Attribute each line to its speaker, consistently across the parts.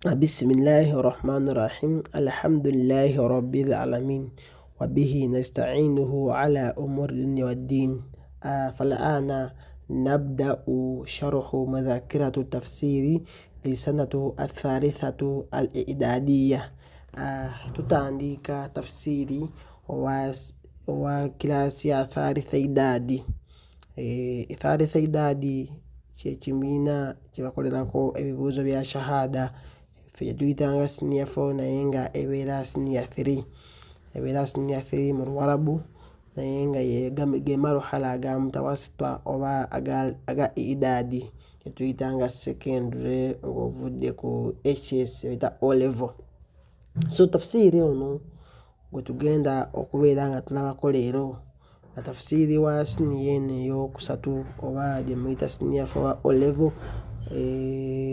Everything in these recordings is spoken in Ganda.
Speaker 1: بسم الله الرحمن الرحيم. الحمد لله رب العالمين وبه نستعينه على أمور الدنيا والدين. فالآن نبدأ شرح مذكرة التفسير لسنة الثالثة الإعدادية. تتعنديك تفسيري وكلاسي ثالث إعدادي. ثالث إعدادي kyekimina kyebakolerako ebibuuzo bya shahada ffe tuyitanga senior 4 naye nga ebeera senior 3 mu Luwarabu naye nga ge maruhala aga mutawasita oba aga idaadi kyetuyitanga secondary ng'ovudde ku HS bita O level. So tafsiri ono gwe tugenda okubeera nga tulabako leero na tafsiri wa siniya eno ey'okusatu oba gye muyita senior 4 O level.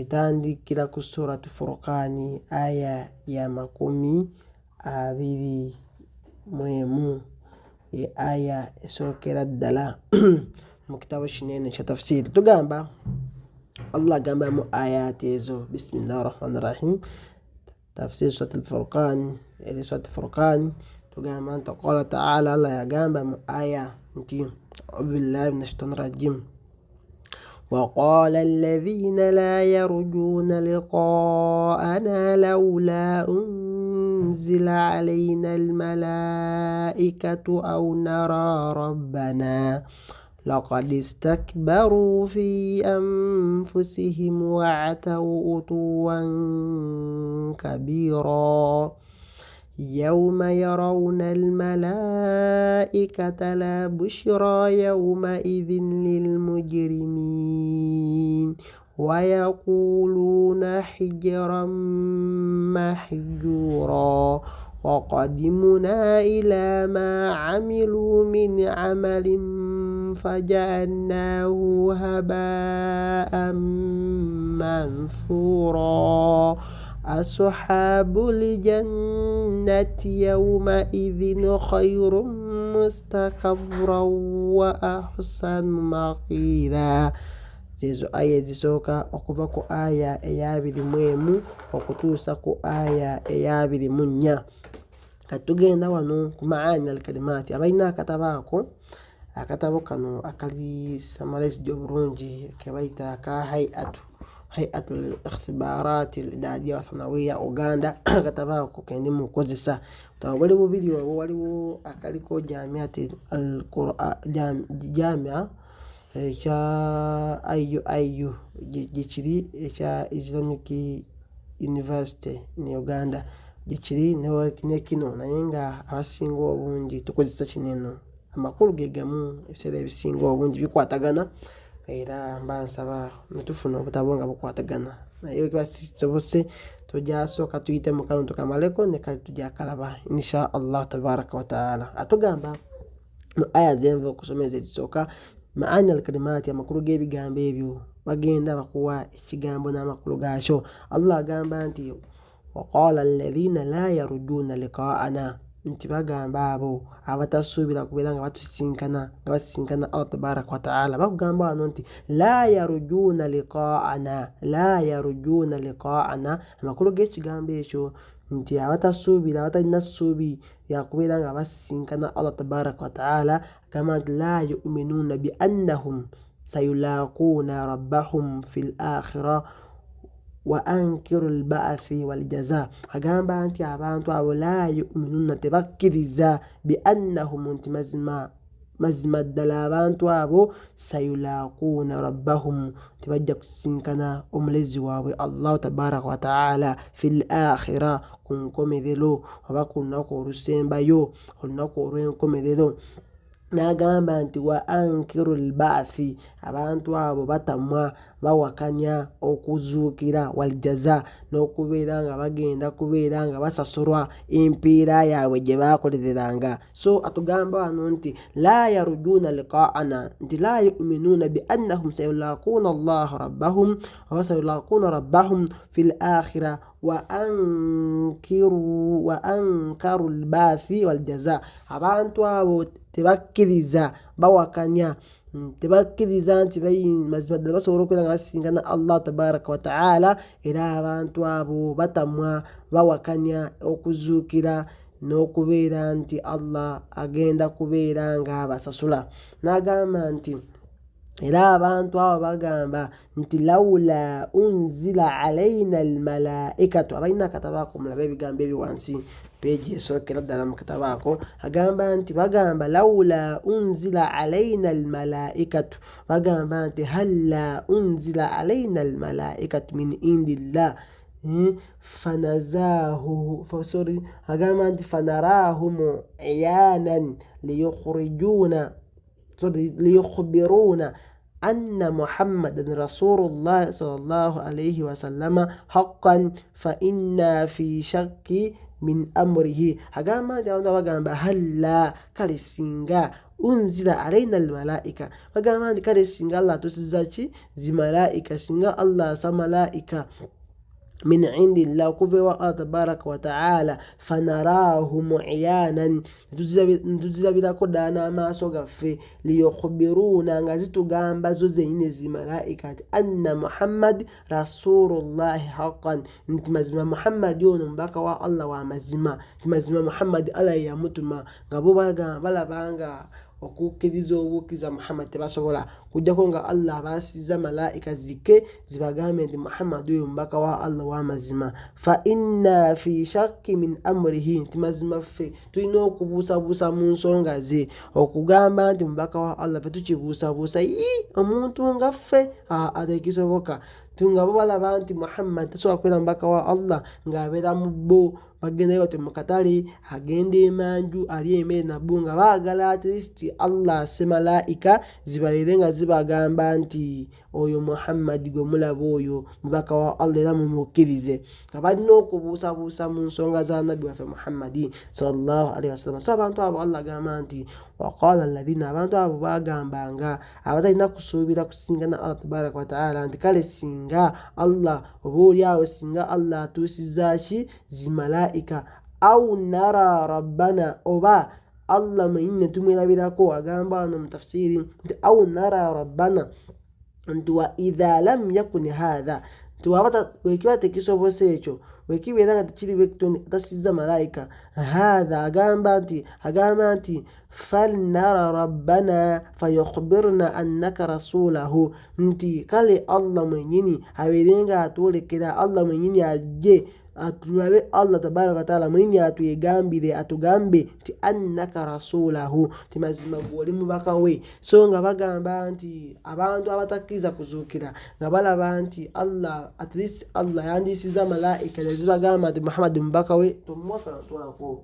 Speaker 1: Tandikira ku suratu Furqani aya ya 21 ye aya esookera ddala mu kitabo kinene kya tafsiri. Tugamba Allah agamba mu ayati ezo, bisimillahi rahmani rahim, tafsiri suratu Furqan. Suratu Furqan tugamba nti qala ta'ala, Allah yagamba mu aya nti a'udhu billahi minash shaitani rajim, وقال الذين لا يرجون لقاءنا لولا أنزل علينا الملائكة أو نرى ربنا لقد استكبروا في أنفسهم وعتوا عتوا كبيرا يوم يرون الملائكة لا بشرى يومئذ للمجرمين ويقولون حجرا محجورا وقدمنا إلى ما عملوا من عمل فجعلناه هباء منثورا أصحاب الجنة يومئذ خير مستقرا وأحسن مقيلا. Zizo aya ezisooka okuva ku aya eya 21 okutuusa ku aya eya 24. Katugenda wano ku maani al-kalimaati. Abalina akatabo kano akali summarized obulungi ke bayita ka hayatul ikhtibarat al-idadiya wa thanawiya Uganda. Akatabo ako kendi mukozesa wali bubiri waliwo akaliko jamiati al-Qur'an jamia ekya IU gyekiri ekya Islamic University in Uganda gyekiri ne kino naye nga abasinga obungi tukozesa kineno. Amakulu ge gamu, ebiseera ebisinga obungi bikwatagana era mbansaba netufuna obutabo nga bukwatagana naye kiba kisobose tujasooka tuyite mu kano tukamaleko ne kale tujakalaba insha Allah tabaraka wa taala. Atugamba mu aya zenva okusomeza ezisooka maani al-kalimaati, amakulu g'ebigambo ebyo bagenda bakuwa ekigambo n'amakulu gaakyo. Allah agamba nti waqala alladhina la yarujuna liqa'ana, nti bagamba abo abatasuubira kubeera nga basisinkana Allah tabaraka wa taala. Bakugamba wano nti la yarujuna liqa'ana, amakulu g'ekigambo ekyo nti abatasuubira abatalina ssuubi yakubeera nga basisinkana Allah tabaraka wa taala. Agamba nti la yu'minuna bi annahum sayulaquna rabbahum fil akhirah wa ankiru al-ba'thi wal jaza. Agamba nti abantu abo la yu'minuna tebakkiriza bi annahum nti mazima ddala abantu abo sayulaquna rabbahum tebajja kusisinkana omulezi waabwe Allah tabaraka wa taala fil akhirah ku nkomerero oba ku lunaku olusembayo, olunaku olw'enkomerero. N'agamba nti wa ankiru al-ba'thi, abantu abo batamwa bawakanya okuzuukira wal jaza, n'okubeera nga bagenda kubeera nga basasulwa empiira yaabwe gye baakolereranga. So atugamba wano nti la yarujuna liqa'ana, nti la yu'minuna bi annahum sayulaquna Allah rabbahum wa sayulaquna rabbahum fil akhirah wa ankaru al-ba'thi wal jaza. Abantu abo tebakkiriza bawakanya tebakkiriza nti mazima ddala basobola okubeera nga basisinkana Allah tabaraka wataala, era abantu abo batamwa bawakanya okuzuukira n'okubeera nti Allah agenda kubeera nga abasasula. N'agamba nti era abantu abo bagamba nti lawula unzila alaina almalaikatu. Abalina akatabaako mulabe ebigambo ebyo wansi peegi esookera ddala mu katabaako, agamba nti bagamba lawula unzila alaina almalaikatu, bagamba nti halla unzila alaina almalaikatu min indillah agamba nti fanarahum iyanan liyukhbiruna anna muhammadan rasulullah sallallahu alayhi wa sallama haqqan fa inna fi shakki min amrihi. Agamba nti abantu bagamba halla, kale singa unzila alaina almalaika, bagamba nti kale singa Allah atusiza ki zimalaika, singa Allah asa malaika min indillah kuva wa Allah tabaraka wa ta'ala, fanarahum iyanan, ntuzirabirako ddala n'amaaso gaffe, liyukhbiruna nga zitugamba zo zenyini zimalaika nti anna muhammad rasulullahi haqqan, nti mazima muhammadi ono mubaka wa Allah wa mazima, nti mazima muhammadi Allah yamutuma. Nga bo balabanga okukkiriza obukkiriza Muhammad tebasobola kujjako nga Allah abasiza malaika zike zibagambe nti Muhammad oyo mubaka wa Allah wa mazima. Fa inna fi shakki min amrihi, nti mazima ffe tulina okubuusabuusa mu nsonga ze, okugamba nti mubaka wa Allah fe tukibuusabuusa omuntu nga ffe atekisoboka. Nga bo balaba nti Muhammad tasobola kubeera mubaka wa Allah ng'abeera mu bo, bagenda bati mu katale, agenda emanju, ali emmere nabbo, nga baagala at least Allah se malaika zibalire nga zibagamba nti oyo Muhammad gwe mulaba oyo mubaka wa Allah era mumukkirize, nga balina okubuusabuusa mu nsonga za nabbi waffe Muhammadi sallallahu alaihi wasallam. So abantu abo Allah agamba nti waqala alladhina, abantu abo bagambanga abatalina kusuubira kusingana Allah tabaraka wa ta'ala, nti kale singa Allah oba oliawo singa Allah atuusiza ki zimalaika, au nara rabbana, oba Allah mwenyini tumwerabirako. Agamba wano mu tafsiri nti au nara rabbana, nti wa idha lam yakun hadha, nti wekiba tekisobose ekyo, wekibeera nga tekiri bekitoni atasiza malaika hadha, agamba nti falnara rabbana fayukhbirna annaka rasulahu, nti kale Allah mwenyini abeerenga atwolekera, Allah mwenyini ajje atulabe Allah tabaraka wa ta'ala mwenyini atuyegambire, atugambe nti annaka rasulahu, ti mazima gwoli mubaka we. So nga bagamba nti abantu abatakkiriza kuzuukira nga balaba nti Allah at least Allah yandisiza malaika nezibagamba nti Muhammad mubaka we, tomwafa twako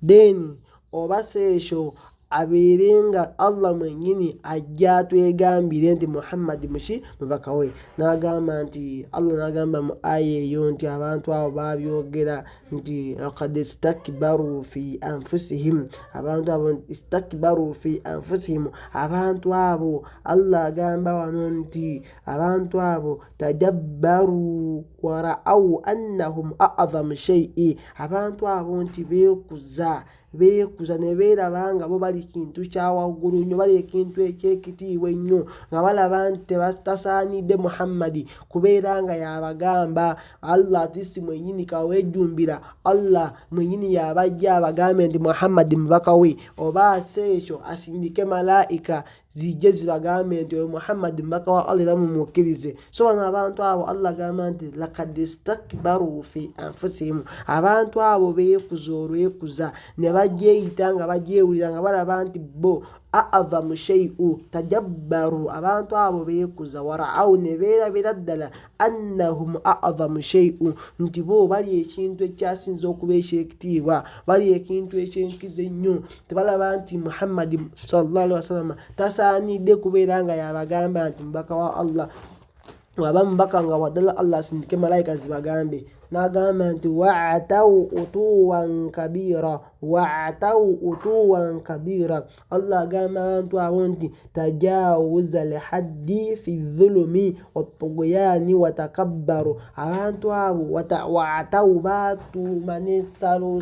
Speaker 1: then oba seesho abeerenga Allah mwenyini ajja atwegambire nti Muhammad mushi mubaka we. N'agamba nti Allah n'agamba mu aya eyo nti abantu abo babyogera nti laqad istakbaru fi anfusihim, abantu abo istakbaru fi anfusihim, abantu abo Allah agamba wano nti abantu abo tajabbaru wa ra'aw annahum a'zamu shay'i, abantu abo nti beekuza ne beeraba nga bo bali kintu kyawaggulu nnyo, bali ekintu ekyekitiibwa ennyo, nga balaba nti tasaanidde Muhammadi kubeera nga yabagamba. Allah atisi mwenyini kaweejumbira, Allah mwenyini yabajja abagambe nti Muhammadi mubaka we, oba aseekyo asindike malaika zijje zibagambe nti oyo Muhammad mubaka wa Allah era mumukkirize. So bano abantu abo Allah agamba nti laqad istakbaru fi anfusihim, abantu abo beekuza olwekuza ne bajeeyita nga bajeewulira nga balaba nti bo a'zamu shay'u tajabbaru, abantu abo beekuza, wara'aw ne beerabira ddala annahum a'zamu shay'u, nti bo bali ekintu ekyasinza okuba ekyekitiibwa, bali ekintu ekyenkizo ennyo, tebalaba nti Muhammad sallallahu alaihi wasallam tasaanidde kubeera nga yabagamba nti mubaka wa Allah, waba mubaka nga wadala Allah asindike malaika zibagambe n'agamba nti wa'atawu utuwan kabira. Allah agamba abantu abo nti tajawuza al-haddi fi dhulumi wat-tughyani wa takabbaru. Abantu abo wa'atawu batuuma n'essalo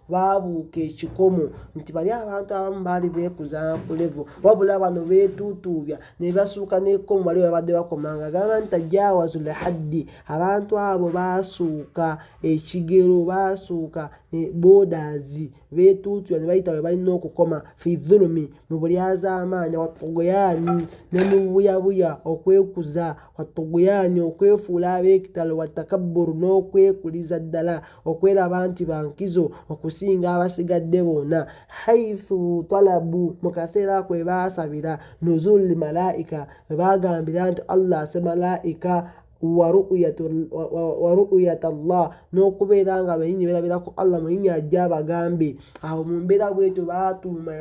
Speaker 1: baabuuka ekikomo nti bali abantu abamu baali beekuza ku level wabula bano beetuutuubya ne basuuka n'ekkomo bali babadde bakomanga. Agamba nti tajawuza al-haddi, abantu abo baasuuka ekigero, baasuuka borders, beetuutuubya ne bayita we balina okukoma fi dhulumi, mu bulyazaamaanya, wat-tughyani ne mu buyabuya, okwekuza, wat-tughyani okwefuula abeekitalo, wat-takabburu n'okwekuliza ddala, okweraba nti bankizo okusinga abasigadde bonna. Haythu talabu, mu kaseera ako baasabira nuzul malaika, baagambira nti Allah ase malaika wa ru'yat Allah, n'okubeera nga benyinyi berabira ku Allah muyinyi ajja abagambe. Awo mu mbeera bwetyo baatuuma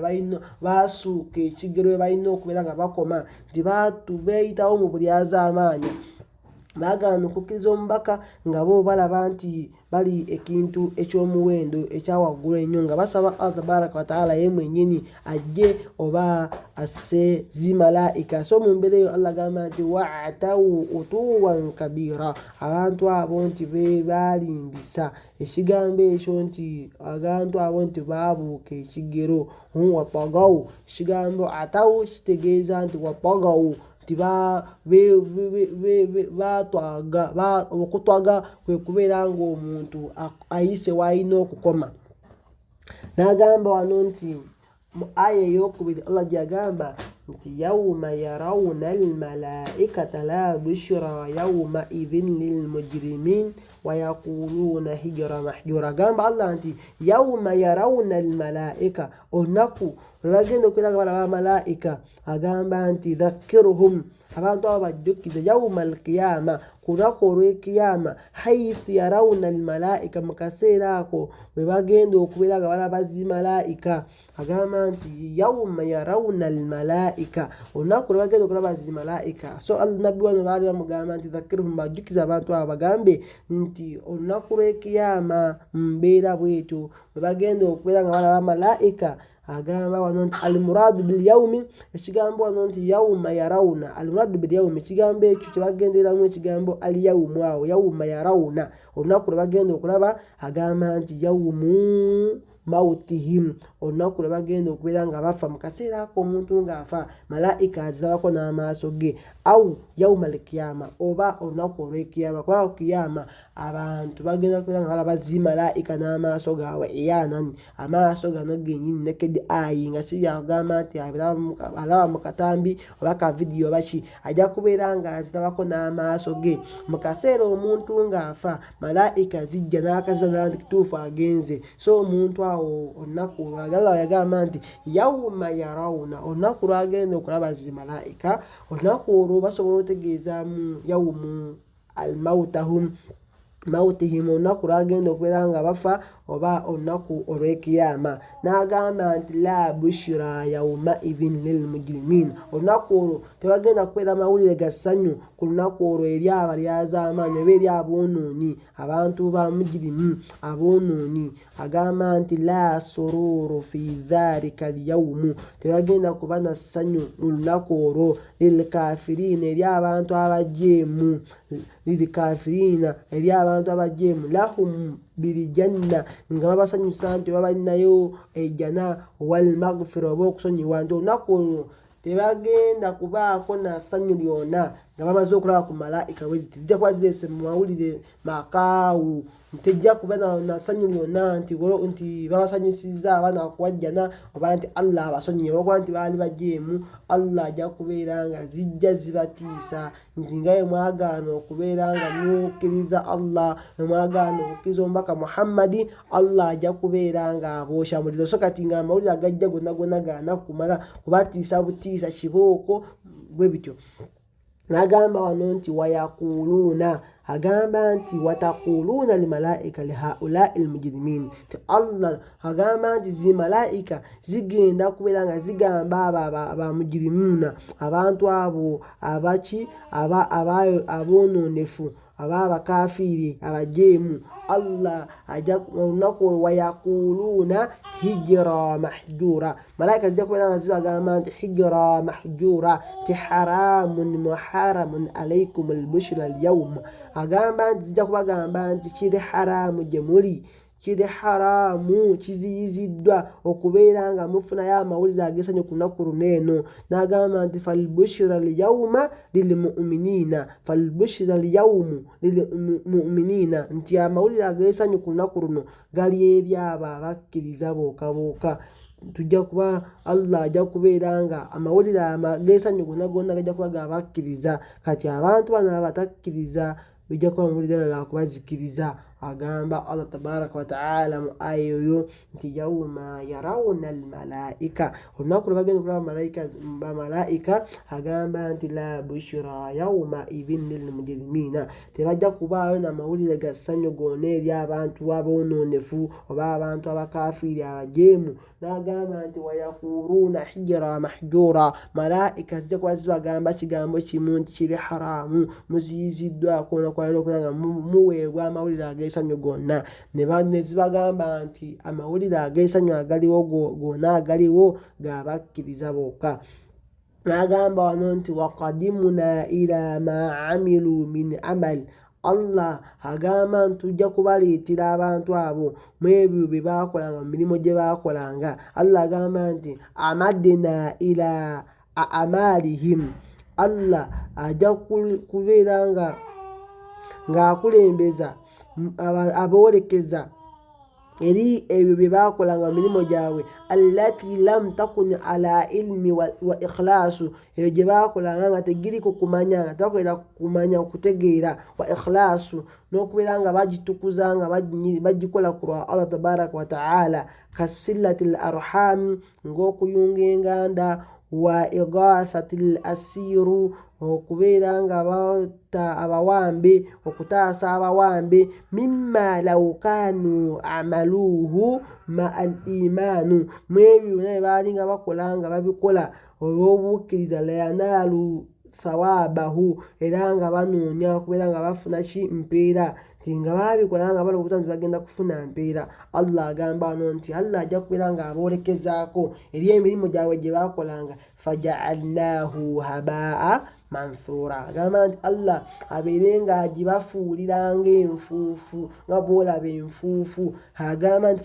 Speaker 1: baasuuka ekigero we balina okubeera nga bakoma nti beeyitawo mu bulyazaamaanya. Baagaana okukkiriza omubaka nga bo balaba nti bali ekintu ekyomuwendo ekyawaggulu ennyo, nga basaba Allah tabaraka wa taala ye mwennyini ajje oba asse zimalaika. So mu mbeera eyo Allah agamba nti wa'atawu utuwan kabira, abantu abo nti balimbisa. Ekigambo ekyo nti abantu abo nti baabuuka ekigero, watagawu, ekigambo atawu kitegeeza nti watagawu nti okutwaga kwe kubeera ng'omuntu ayise w'alina okukoma. N'agamba wano nti mu aya ey'okubiri Allah gy'agamba nti yawma yarawna al-malaikata la bushra yawma idhin lilmujrimin wa yaquluna hijra mahjura. Agamba Allah nti yawma yarawna al-malaika, olunaku lwe bagenda okubeera nga balaba malaika. Agamba nti dhakiruhum, abantu abo bajjukize, yawma al-qiyama, ku lunaku olw'ekiyama, haythu yarawna al-malaika, mu kaseera ako bwe bagenda okubeera nga balaba zimalaika. Agamba nti yawma yarawna al-malaika, olunaku lwe bagenda okulaba zimalaika. So nabbi wano baali bamugamba nti dhakiruhum, bajjukize abantu abo bagambe nti olunaku lw'ekiyama mbeera bwetyo bwe bagenda okubeera nga balaba malaika. Agamba wano nti al-muradu bil yawmi, ekigambo wano nti yawma yarawna, al-muradu bil yawmi, ekigambo ekyo kyebagendereramu ekigambo al-yawmu awo, yawma yarawna, olunaku lwe bagenda okulaba. Agamba nti yawmu mautihim, olunaku lwe bagenda okubeera nga bafa. Mu kaseera ako omuntu ng'afa malaika azirabako n'amaaso ge. Au yawma al-qiyama, oba olunaku olw'ekiyama, kubanga kiyama abantu bagenda kubeera nga balaba zimalaika n'amaaso gaabwe iyanan, amaaso gano gennyini naked eye, nga si byagamba nti alaba mu katambi oba ka vidiyo baki, ajja kubeera nga azirabako n'amaaso ge. Mu kaseera omuntu ng'afa malaika zijja n'akazaala nti kituufu agenze. So omuntu awo olunaku Allah yagamba nti yawma yarawna, olunaku lwagenda okulaba zimalaika, olunaku olwo basobola otegeezaamu yawmu al-mautihim, olunaku lwagenda okubeera nga bafa, oba olunaku olw'ekiyama. N'agamba nti la bushra yawma idhin lilmujrimin, olunaku olwo tebagenda kubeera mawulire ga ssanyu ku lunaku olwo eri abalyazaamaanyi oba eri aboonoonyi, abantu ba mujrimu aboonoonyi. Agamba nti la sururu fi dhalika al-yawmu, tebagenda kuba na ssanyu mu lunaku olwo. Lilkafiriina, eri abantu abajeemu, lilkafiriina, eri abantu abajeemu, lahum bilijanna, nga babasanyusa nti babalinayo ejjana, wal maghfira, oba okusonyiwa. Nti olunaku olwo tebagenda kubaako na ssanyu lyonna nga bamaze okulaba ku malaika bwe ziti, zijja kuba zireese mu mawulire makaawu. Tejja kuba na ssanyu lyonna nti babasanyusizza abaana kuwajjana oba nti Allah abasonyiye, olwokuba nti baali bajeemu. Allah ajja kubeera nga zijja zibatiisa nti nga bwe mwagaana okubeera nga mukkiriza Allah, ne mwagaana okukkiriza omubaka Muhammadi, Allah ajja kubeera nga aboosha muliro. So kati nga amawulire agajja gonna gaana kumala kubatiisa butiisa kibooko bwe bityo. N'agamba wano nti wayakuuluuna, agamba nti watakuuluuna limalaika lihaulai almujrimin, ti Allah agamba nti zimalaika zigenda kubeera nga zigamba abamujrimuuna, abantu abo abaki abonoonefu, abakafiri abajeemu Allah ajja olunaku wayaquluuna hijra mahjura malaika ajja kubeera nga zibagamba nti hijra mahjura ti haramun muharamun alaikum albushra alyawma agamba nti zijja kubagamba nti kiri haramu gye muli kiri haramu kiziyiziddwa okubeera nga mufunayo amawulire ageessanyu ku lunaku luneeno n'agamba nti falbushra alyawma lilmuminina falbushra alyawmu lilmuminina nti amawulire ageessanyu ku lunaku luno gali eri abo abakkiriza booka tujja kuba Allah ajja kubeera nga amawulire ageessanyu gonna gonna gajja kuba gabakkiriza kati abantu bano abatakkiriza bijja kuba amawulire nga gakubazikiriza agamba Allah tabaraka wa ta'ala mu aya eyo nti yawma yarawna almalaika olunaku lwe bagenda okulaba bamalaika agamba nti la bushra yawma idhin lilmujrimina tebajja kubaayo n'amawulire ga ssanyu gonna eri abantu aboononefu oba abantu abakafiri abajeemu n'agamba nti wayaquluuna hijra mahjura malaika zijja kuba zibagamba kigambo kimu nti kiri haramu muziyiziddwako nokwalira okubera nga muweebwa amawulire ageessanyu gonna ne zibagamba nti amawulire ageessanyu agaliwo gonna agaliwo gabakkiriza bokka n'agamba wano nti waqadimuna ila ma amilu min amal Allah agamba nti tujja kubaleetera abantu abo mu ebyo bye baakolanga mu mirimu gye baakolanga Allah agamba nti amadna ila amalihim Allah ajja kubeera ng'akulembeza aboolekeza eri ebyo bye baakolanga mu mirimu gyabwe allati lam takun ala ilmi wa ikhlaasu ebyo gye baakolanga nga tegiriko kumanya nga takolera kumanya okutegeera wa ikhlaasu n'okubeera nga bagitukuza nga bagikola ku lwa Allah tabaraka wa ta'ala kasilati l arham ng'okuyunga enganda wa igathati l asiru okubeera nga bata abawambe okutaasa abawambe mimma law kanu amaluhu ma al imaanu mu ebyo naye baalinga bakola nga babikola olw'obukkiriza layanaalu thawabahu era nga banoonya okubeera nga bafuna ki mpeera nga babikola nga bali okubuta nti bagenda kufuna mpeera Allah agamba wano nti Allah ajja kubeera nga aboolekezaako eri emirimu gyabwe gye baakolanga faja'alnahu habaa manthura agamba nti Allah abeere nga agibafuuliranga enfuufu nga bwolaba enfuufu agamba nti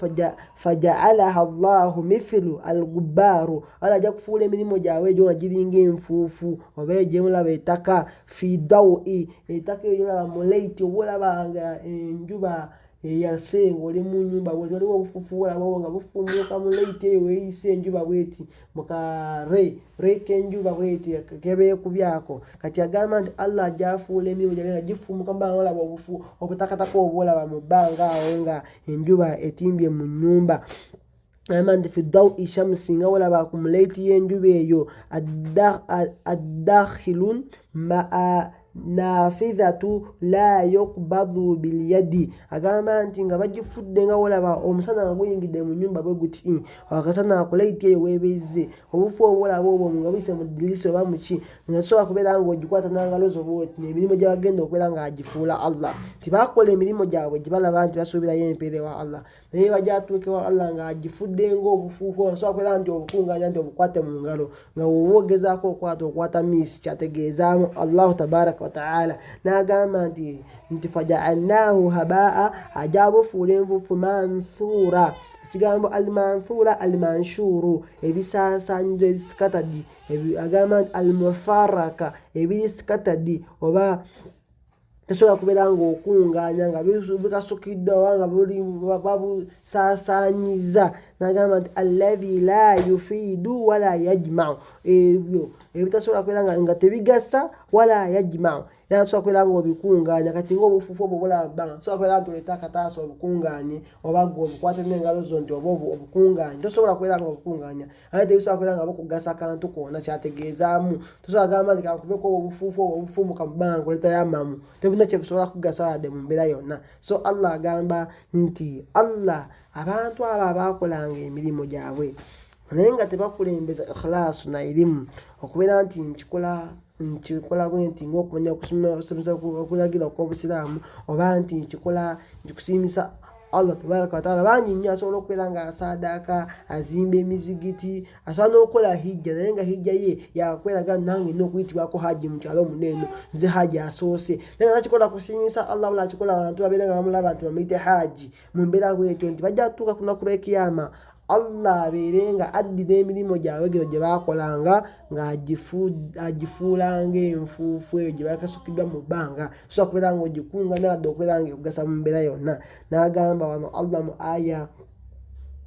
Speaker 1: faja'alaha Allahu mithlu al-gubbaaru Allah ajja kufuula emirimu gyabwe egyo nga giringa enfuufu oba egyemulaba ettaka fi dawi ettaka eryo olaba mu leiti oba olabanga enjuba eyasenga oli mu nnyumba bweti waliwo obufufu olabawo nga bufumuuka mu leiti eyo weeyisa enjuba bweti mukare k'enjuba bweti kebeekubyako kati agamba nti Allah ajja afuula emirimu gyabwe nga gifumuka mubanga olaba obufu obutakataka oba olaba mu bbanga awo nga enjuba etimbye mu nnyumba agamba nti fi dawi shamsi nga olaba ku muleiti y'enjuba eyo addakhilun maa nafidhatu la yuqbadu bilyadi agamba nti nga bagifudde nga wolaba omusana nga guyingidde mu nnyumba bwe guti akasana kuleiti eyo weebezze obufu obwolaba obwo nga buyise mu ddirisa oba muki nga sobola kubeera nga ogikwata n'angalo zo bwoti emirimu gye bagenda okubeera nga agifuula Allah tibaakola emirimu gyabwe gye balaba nti basuubirayo empeera ewa Allah naye bajja atuuka ewa Allah nga agifudde ng'obufuufu osobola kubeera nti obukungaanya nti obukwate mu ngalo nga woba ogezaako okwata miisi kyategeezaamu Allahu tabaraka wa ta'ala n'agamba nti faja'alnahu habaa ajja bufuula enfuufu manthura ekigambo almanthura almanshuru ebisaasaanyizo ebisikatadi agamba nti almufaraka ebisikatadi oba tesobola kubeera ng'okungaanya nga bikasukiddwa oba nga babusaasaanyiza n'agamba nti alladhi la yufiidu wala yajma'u ebyo ebitasobola kubeera nga tebigasa wala yajma'u era tusobola kubeera ng'obikungaanya kati ng'obufuufu obwo bulaba bbanga tusobola kubeera nga tuleeta akataasa obukungaanye oba gwe obukwate n'engalo zo nti oba obukungaanye tosobola kubeera nga obukungaanya ate tebisobola kubeera nga bukugasa kantu koona kyategeezaamu tosobola kugamba nti kankubeko obufuufu obwo obufumuka mu bbanga kuleetayo amamu tebulina kye busobola kugasa wadde mu mbeera yonna so Allah agamba nti Allah abantu abo abaakolanga emirimu gyabwe naye nga tebakulembeza ikhlaasu na irimu okubeera nti nkikola nkikola bwe nti ng'okumanya okusomesa okulagira okw'obusiraamu oba nti nkikola nkikusiimisa Allah tabaraka wataala. Bangi nnyo asobola okubeera nga asaadaaka, azimba emizigiti, asobola n'okukola hijja, naye nga hijja ye yakweraga nange nnyo okuyitibwako haji mu kyalo muneeno, nze haji asoose. Naye nga nakikola kusiimisa Allah, wala akikola abantu babeera nga bamulaba nti bamuyite haji mu mbeera bwetyo, nti bajja kutuuka ku lunaku lw'ekiyama Allah abeere nga addira emirimu gyabwe gino gye baakolanga ng'agifuula ng'enfuufu eyo gye bakasukiddwa mu bbanga, sobola kubeera ng'ogikunga nawadde okubeera nga ekugasa mu mbeera yonna. N'agamba wano Allah mu aya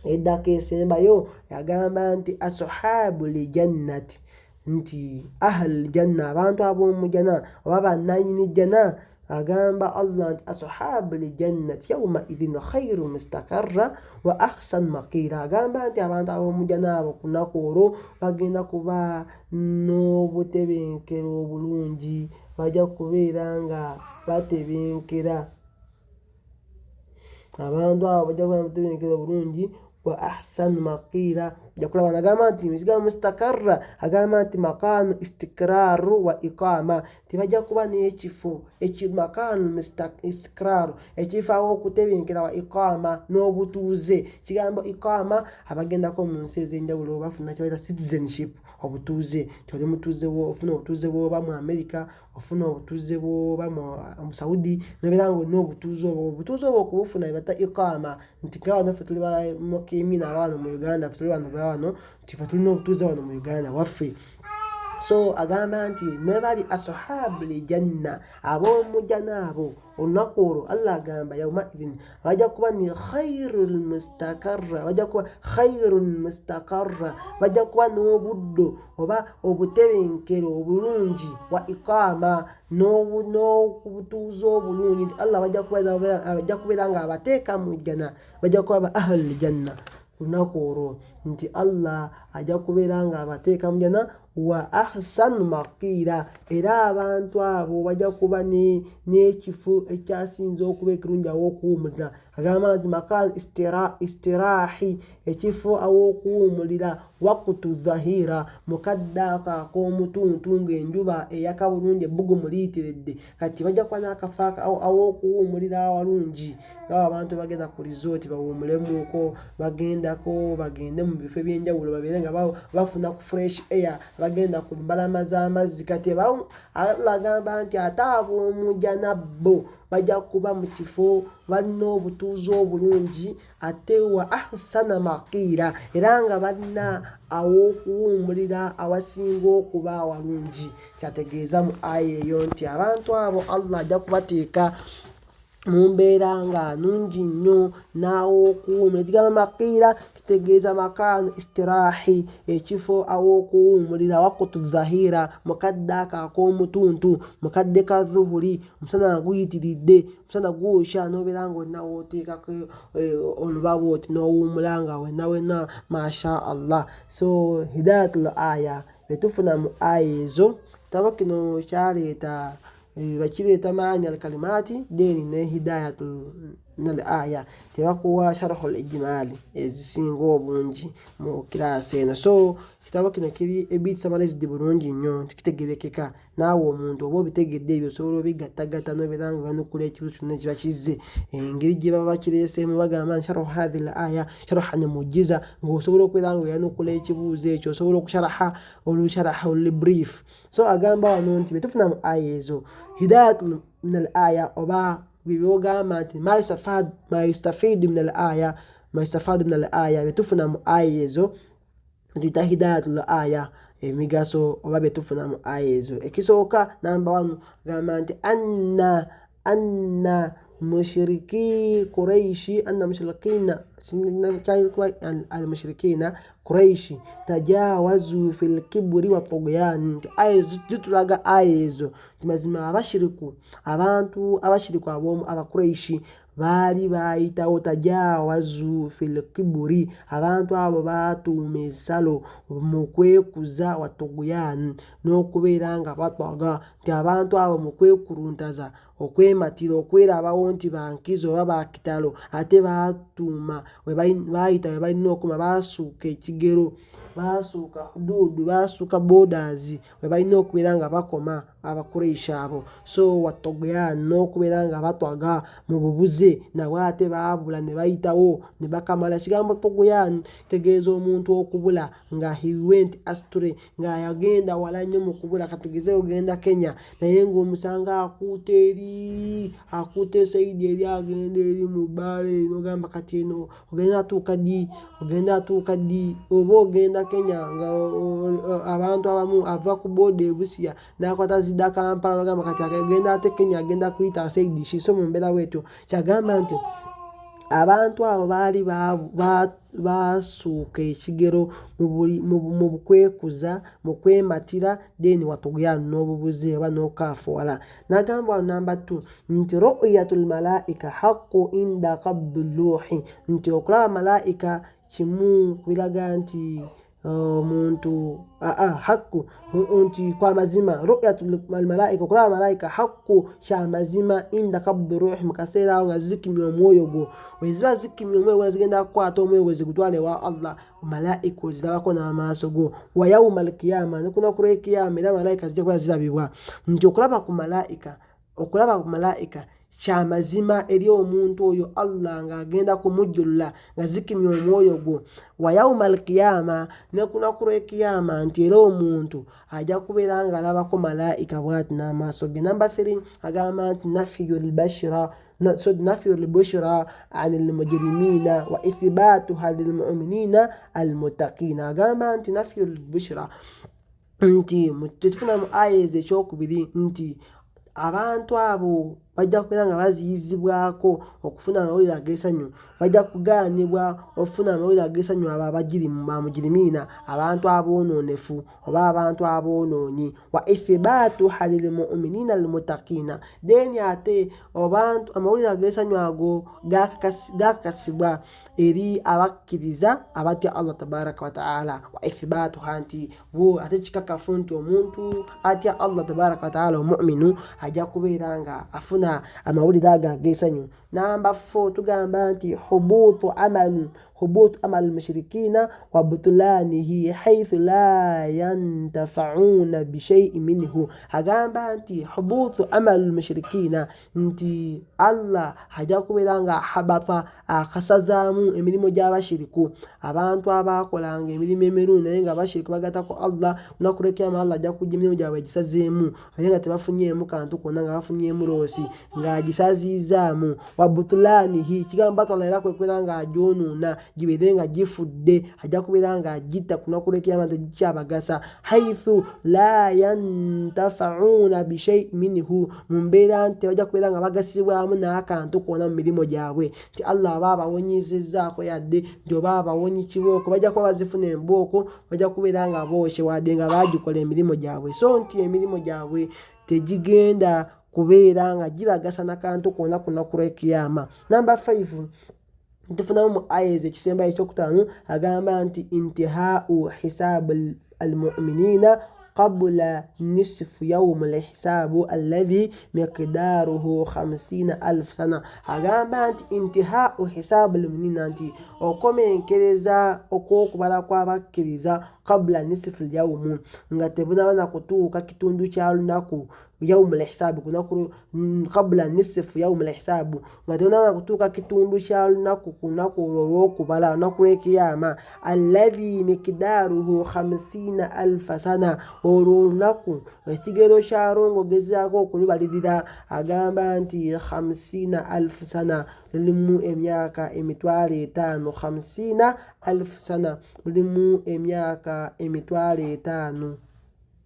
Speaker 1: eddako esembayo yagamba nti ashabu lijannati, nti ahal janna, abantu ab'omu jana oba bannanyini jana. Agamba Allah nti ashabu lijannati yawma idhin khairu mustaqarra wa ahsan maqila. Agamba nti abantu ab'omu jana abo ku lunaku olwo bagenda kuba n'obutebenkero obulungi, bajja kubeera nga batebenkera. Abantu abo bajja kuba n'obutebenkero obulungi wa ahsan maqila. Jakulaba nagamba nti misiga mustaqarra, agamba nti makanu istikraru wa iqama, tibajja kuba n'ekifo ekimakanu istikraru, ekifo aw'okutebenkera, wa iqama n'obutuuze. Kigambo iqama abagendako mu nsi ez'enjawulo bafuna kye bayita citizenship, obutuuze. Toli mutuuze ofuna obutuuze bw'oba mu America, ofuna obutuuze bw'oba mu Saudi, nobeera nga olina obutuuze obwo. Obutuuze obwo okubufuna bata iqama, nti nga wano ffe tuli bakimina wano mu Uganda, ffe tuli wano wano, nti ffe tulina obutuuze wano mu Uganda waffe. So agamba nti nebali ashabu lijanna, ab'omu jana abo olunaku olwo Allah agamba yawma idhin bajja kuba ni khairul mustaqarra, bajja kuba khairul mustaqarra, bajja kuba n'obuddo oba obutebenkero obulungi, wa iqama n'obutuuze obulungi. Allah bajja kubeera nga abateeka mu jana, bajja kuba ba ahli janna lunaku olwo, nti Allah ajja kubeera nga abateeka mu jana wa ahsan maqila, era abantu abo bajja kuba n'ekifo ekyasinze okuba ekirungi aw'okuwummulira. Agamba nti makan istirahi, ekifo aw'okuwummulira, wakutu dhahira, mukaddaako ak'omutuntu ng'enjuba eyaka bulungi ebbugumu liyitiridde. Kati bajja kuba n'akafo aw'okuwummulira awalungi, ng'abo abantu bagenda ku resort bawummulemuko, bagende mu bifo eby'enjawulo babeere nga bafuna ku fresh air, bagenda ku mbalama z'amazzi. Kati Allah agamba nti ate ab'omu jana bo bajja kuba mu kifo balina obutuuze obulungi, ate wa ahsana maqila, era nga balina aw'okuwummulira awasinga okuba awalungi. Kyategeeza mu aya eyo nti abantu abo Allah ajja kubateeka mu mbeera nga nungi nnyo n'aw'okuwummulira. Ekigambo maqila kitegeeza makanu istirahi, ekifo aw'okuwummulira, wakutu dhahira, mukaddaako ak'omutuntu, mukadde ka dhuhuri, omusana guyitiridde, omusana gwosha, n'obeera nga olina w'oteekako olubabu oti n'owummula nga wenna masha Allah. So hidayatul aya betufuna mu aya ezo. Kitabo kino kyaleeta bakireeta maani al-kalimati deni ne hidayatul aya, tebakuwa sharhul ijmali ezisinga obungi mu kirasi eno. So kitabo kino kiri ebit summarized bulungi nnyo, kitegerekeka naawe omuntu oba obitegedde ebyo osobola obigattagatta n'obeera nga banukula ekibuzo kyonna kiba kizze. Engeri gye baba bakireeseemu bagamba sharhu hadhihi al-aya sharhan mujiza, ng'osobola okubeera nga oyanukula ekibuuzo ekyo, osobola okusharaha olusharahu brief. So agamba wano nti betufuna mu aya ezo hidayatul min al-aya, oba byogamba nti ma yustafidu min al-aya, betufuna mu aya ezo tuyita hidayatul aya, emigaso oba betufuna mu aya ezo. Ekisooka namba 1 gamba nti anna mushriki Quraishi, anna mushrikina al-mushrikina Quraishi tajawazu fil kibri wa tughyan. Aya zitulaga aya ezo mazima abashiriku, abantu abashiriku aba Quraishi baali bayitawo tajawazu fil kibri, abantu abo batuuma ensalo mu kwekuza, wa tughyan, n'okubeera nga batwaga, nti abantu abo mu kwekuluntaza, okwematira, okwerabawo nti bankizo oba bakitalo, ate batuuma bayita we balina okuma, basuuka ekigero baasuuka huduudu, baasuuka borders we balina okubeera nga bakoma abakureisha abo. So watogyan n'okubeera nga batwaga mu bubuze nabwe ate baabula ne bayitawo ne bakamala. Kigambo togyan tegeeza omuntu okubula nga he went astray, nga yagenda wala nnyo mu kubula. Katugeze ogenda Kenya naye ng'omusanga akuuta esaidi eri, agenda eri mu bbaale n'ogamba kati eno ogenda atuuka ddi, oba ogenda Kenya nga abantu abamu ava ku booda e Busia n'akwata zidda Kampala n'ogamba kati agenda ate Kenya agenda kuyita saidi shiso mu mbeera bwetyo. Kyagamba nti abantu abo baali baasuuka ekigero mu bukwekuza, mu kwematira, then watugya n'obubuze oba n'okaafuwala. N'agamba namba 2 nti ru'yatul malaika haqqu inda qabdi ruuhi, nti okulaba malaika kimu biraga nti omuntu haqqu nti kwa mazima. Ru'yatul malaika, okulaba malaika haqqu kya mazima inda qabdi ruuhi, mu kaseera awo nga zikimya omwoyo gwo. Weziba zikimya omwoyo gwo zigenda kukwata omwoyo gwo zigutwale wa Allah, malaika ozirabako n'amaaso go. Wa yawmal qiyama, ne kunaku lw'ekiyama era malaika zijja kuba zirabibwa. Nti okulaba ku malaika kya mazima eri omuntu oyo Allah ng'agenda kumujjulula nga zikimya omwoyo gwo. Wa yawmal qiyama, ne kunaku lw'ekiyama nti era omuntu ajja kubeera ng'alabako malaika bw'ati n'amaaso ge. Namba 3 agamba nti nafyul bushra anil mujrimina wa ithbatuha lil mu'minina al muttaqina. Agamba nti nafyul bushra, nti tufuna mu aya ekyokubiri nti abantu abo bajja kubeera nga baziyizibwako okufuna amawulire ag'essanyu, bajja kugaanibwa okufuna amawulire ag'essanyu abo abamujirimiina, abantu aboononefu oba abantu aboonoonyi. Wa ithbatuha lil mu'minina al muttaqina, then ate amawulire ag'essanyu ago gakakasibwa eri abakkiriza abatya Allah tabaraka wa ta'ala. Wa ithbatuha, nti bo ate kikakafu nti omuntu atya Allah tabaraka wa ta'ala omu'minu ajja kubeera nga afuna amawulire ago ag'essanyu. Namba 4 tugamba nti hubutu amal mushrikina wa butulanihi haythu la yantafauna bishay'in minhu. Agamba nti hubutu amal mushrikina, nti Allah ajja kubeera nga habata akasazaamu emirimu gy'abashiriku, abantu abakolanga emirimu emirungi naye nga abashiriku bagatako Allah, nakulekyamu Allah ajja kujja emirimu gyabwe gisazeemu naye nga tebafunyeemu kantu konna, nga bafunyeemu loosi ng'agisaziizaamu. Wa butulanihi, kigambo batala era kwekubeera nga agyonoona gibeere nga gifudde, ajja kubeera nga agitta ku lunaku lw'ekiyama tegikyabagasa. Haythu la yantafauna bishay'in minhu, mu mbeera nti bajja kubeera nga bagasibwamu n'akantu konna mu mirimu gyabwe. Nti Allah aba abawonyezezzaako yadde nti oba abawonyi kibooko, bajja kuba bazifuna embooko, bajja kubeera nga booshe wadde nga bagikola emirimu gyabwe. So nti emirimu gyabwe tegigenda kubeera nga gibagasa n'akantu konna ku lunaku lw'ekiyama. Namba 5 tufunamu mu aya ekisembayo ekyokutaano agamba nti intihau hisabu almu'minina qabla nisfu yawm alhisabu alladhi miqdaruhu 50,000 sana. Agamba nti intihau hisabu almu'minina, nti okomenkereza okwokubala kw'abakkiriza qabla nisfu yawm, nga tebunaba na kutuuka kitundu kya lunaku يوم الحساب كنا قبل نصف يوم الحساب غادنا كتوكا كتوندو شال ناكو روكو بلا ناكو القيامة الذي مقداره 50,000 سنة ورو ناكو تيجيرو شارونغو جزاكو كلوا بديدا أجامبا أنتي 50,000 سنة لمو إمياكا إمتوالي تانو 50,000 سنة لمو إمياكا إمتوالي تانو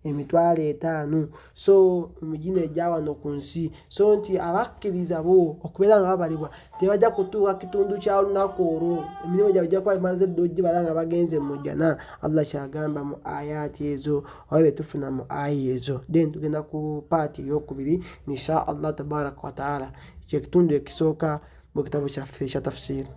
Speaker 1: emitwalo 5. So mujine ejawa no kunsi, so nti abakkiriza bo okubeera nga babalibwa tebajja kutuuka kitundu kya lunaku olwo, emirimu gyabwe gijja kuba imaze ddojji bala nga bagenze mu jjana. Allah kyagamba mu ayati ezo oba bye tufuna mu aya ezo. Then tugenda ku paati ey'okubiri insha Allah tabaraka wa taala, kye kitundu ekisooka mu kitabu kyaffe ekya tafsiri.